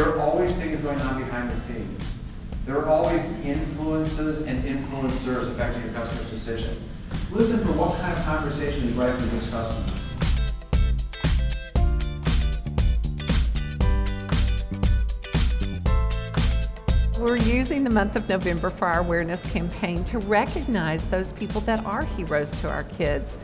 There are always things going on behind the scenes. There are always influences and influencers affecting your customer's decision. Listen for what kind of conversation is right for this customer. We're using the month of November for our awareness campaign to recognize those people that are heroes to our kids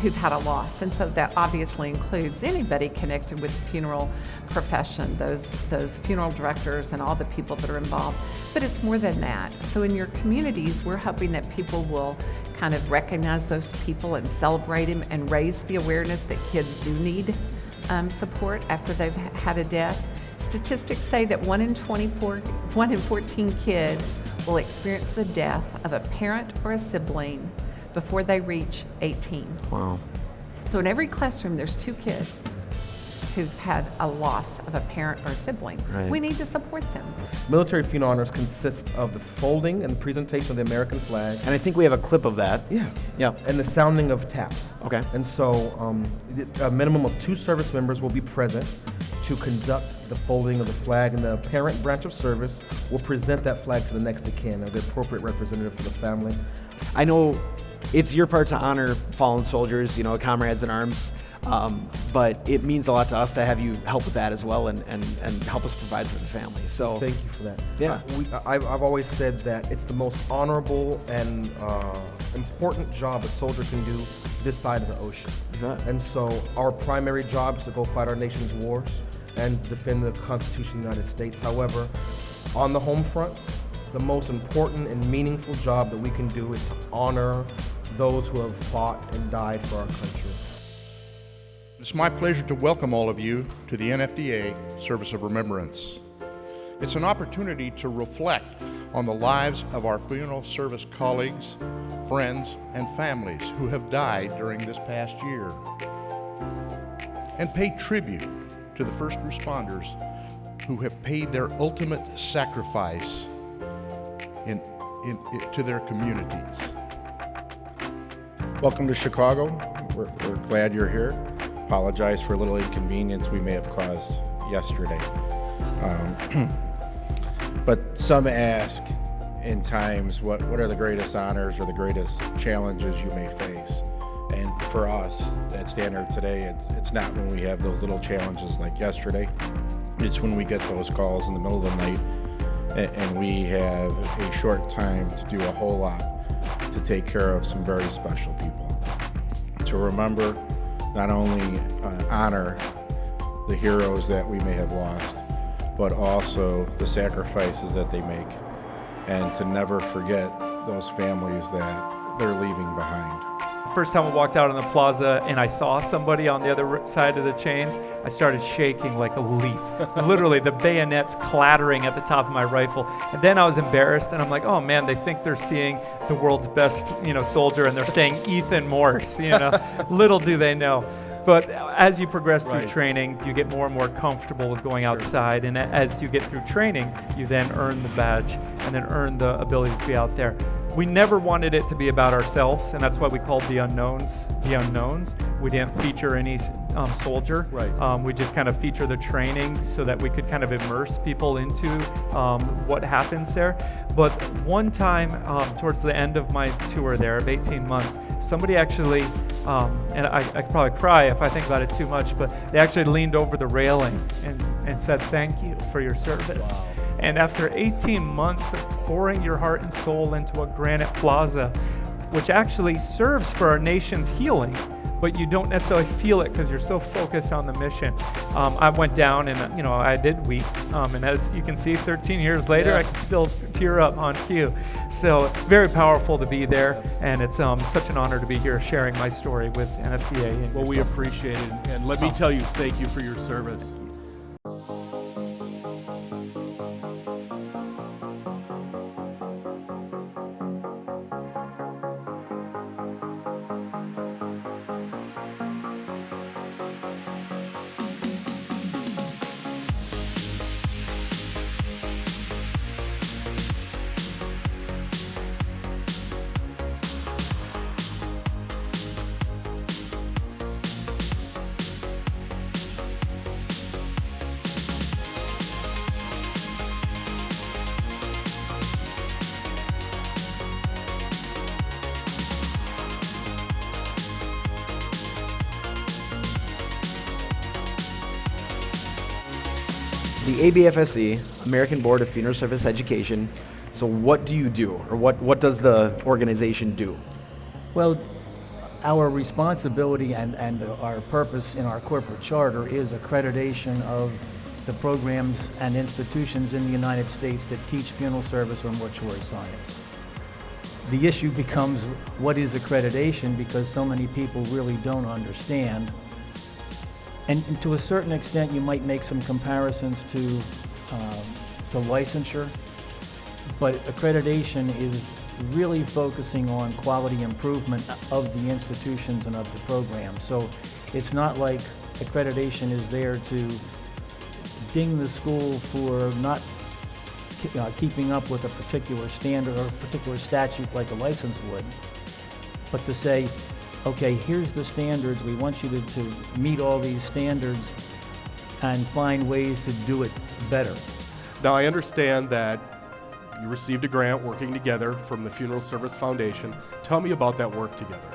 who've had a loss. And so that obviously includes anybody connected with the funeral profession, those funeral directors and all the people that are involved. But it's more than that. So in your communities, we're hoping that people will kind of recognize those people and celebrate them and raise the awareness that kids do need support after they've had a death. Statistics say that 1 in 14 kids will experience the death of a parent or a sibling before they reach 18. Wow. So in every classroom, there's 2 kids who's had a loss of a parent or a sibling. Right. We need to support them. Military funeral honors consist of the folding and presentation of the American flag. And I think we have a clip of that. Yeah. Yeah. And the sounding of taps. Okay. And so a minimum of 2 service members will be present to conduct the folding of the flag, and the parent branch of service will present that flag to the next of kin, or the appropriate representative for the family. I know it's your part to honor fallen soldiers, comrades in arms, but it means a lot to us to have you help with that as well and help us provide for the family. So Thank you for that. Yeah. I've always said that it's the most honorable and important job a soldier can do this side of the ocean. Yeah. And so our primary job is to go fight our nation's wars and defend the Constitution of the United States. However, on the home front, the most important and meaningful job that we can do is to honor those who have fought and died for our country. It's my pleasure to welcome all of you to the NFDA Service of Remembrance. It's an opportunity to reflect on the lives of our funeral service colleagues, friends, and families who have died during this past year, and pay tribute to the first responders who have paid their ultimate sacrifice to their communities. Welcome to Chicago. We're glad you're here. Apologize for a little inconvenience we may have caused yesterday. But some ask in times, what are the greatest honors or the greatest challenges you may face? And for us at Standard today, it's not when we have those little challenges like yesterday. It's when we get those calls in the middle of the night and we have a short time to do a whole lot to take care of some very special people. To remember, not only honor the heroes that we may have lost, but also the sacrifices that they make, and to never forget those families that they're leaving behind. First time I walked out on the plaza and I saw somebody on the other side of the chains, I started shaking like a leaf. Literally, the bayonets clattering at the top of my rifle. And then I was embarrassed and I'm like, oh man, they think they're seeing the world's best, soldier, and they're saying Ethan Morse, Little do they know. But as you progress through training, you get more and more comfortable with going outside. And as you get through training, you then earn the badge and then earn the ability to be out there. We never wanted it to be about ourselves, and that's why we called the unknowns the unknowns. We didn't feature any soldier. We just kind of feature the training so that we could kind of immerse people into what happens there. But one time towards the end of my tour there of 18 months, somebody actually, and I could probably cry if I think about it too much, but they actually leaned over the railing and said, thank you for your service. Wow. And after 18 months of pouring your heart and soul into a granite plaza, which actually serves for our nation's healing, but you don't necessarily feel it because you're so focused on the mission. I went down and I did weep. And as you can see, 13 years later, I can still tear up on cue. So very powerful to be there, and it's such an honor to be here sharing my story with NFDA. And well, yourself. we appreciate it, and let me tell you, thank you for your service. the ABFSE, American Board of Funeral Service Education. So what do you do, or what does the organization do? Well, our responsibility and our purpose in our corporate charter is accreditation of the programs and institutions in the United States that teach funeral service or mortuary science. The issue becomes, what is accreditation, because so many people really don't understand. And to a certain extent, you might make some comparisons to licensure, but accreditation is really focusing on quality improvement of the institutions and of the program. So it's not like accreditation is there to ding the school for not keeping up with a particular standard or a particular statute like a license would, but to say, okay, here's the standards, we want you to meet all these standards and find ways to do it better. Now, I understand that you received a grant working together from the Funeral Service Foundation. Tell me about that work together.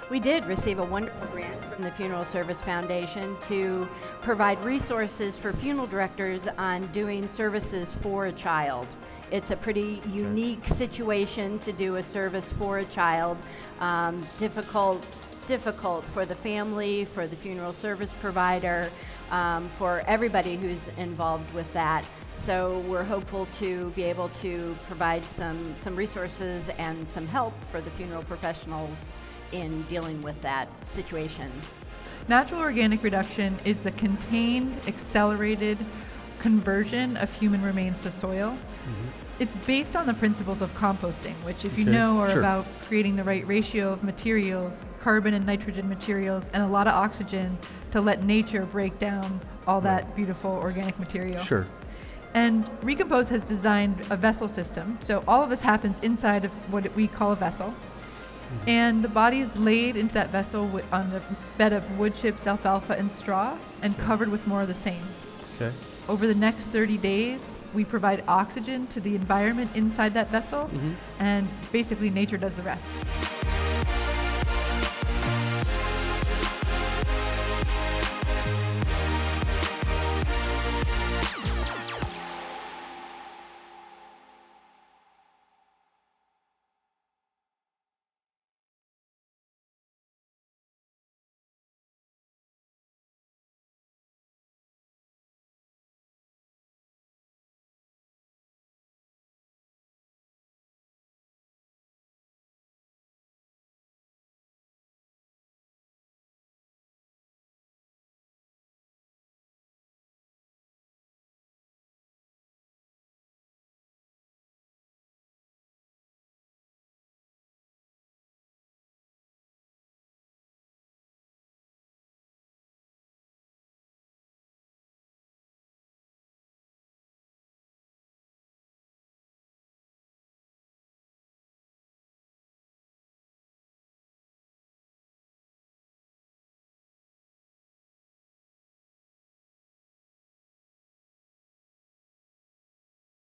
We did receive a wonderful grant from the Funeral Service Foundation to provide resources for funeral directors on doing services for a child. It's a pretty unique situation to do a service for a child. Difficult for the family, for the funeral service provider, for everybody who's involved with that. So we're hopeful to be able to provide some resources and some help for the funeral professionals in dealing with that situation. Natural organic reduction is the contained, accelerated conversion of human remains to soil. Mm-hmm. It's based on the principles of composting, which, if you know, are about creating the right ratio of materials, carbon and nitrogen materials, and a lot of oxygen to let nature break down all that beautiful organic material. Sure. And Recompose has designed a vessel system. So all of this happens inside of what we call a vessel. Mm-hmm. And the body is laid into that vessel on a bed of wood chips, alfalfa, and straw, and covered with more of the same. Okay. Over the next 30 days, we provide oxygen to the environment inside that vessel, and basically nature does the rest.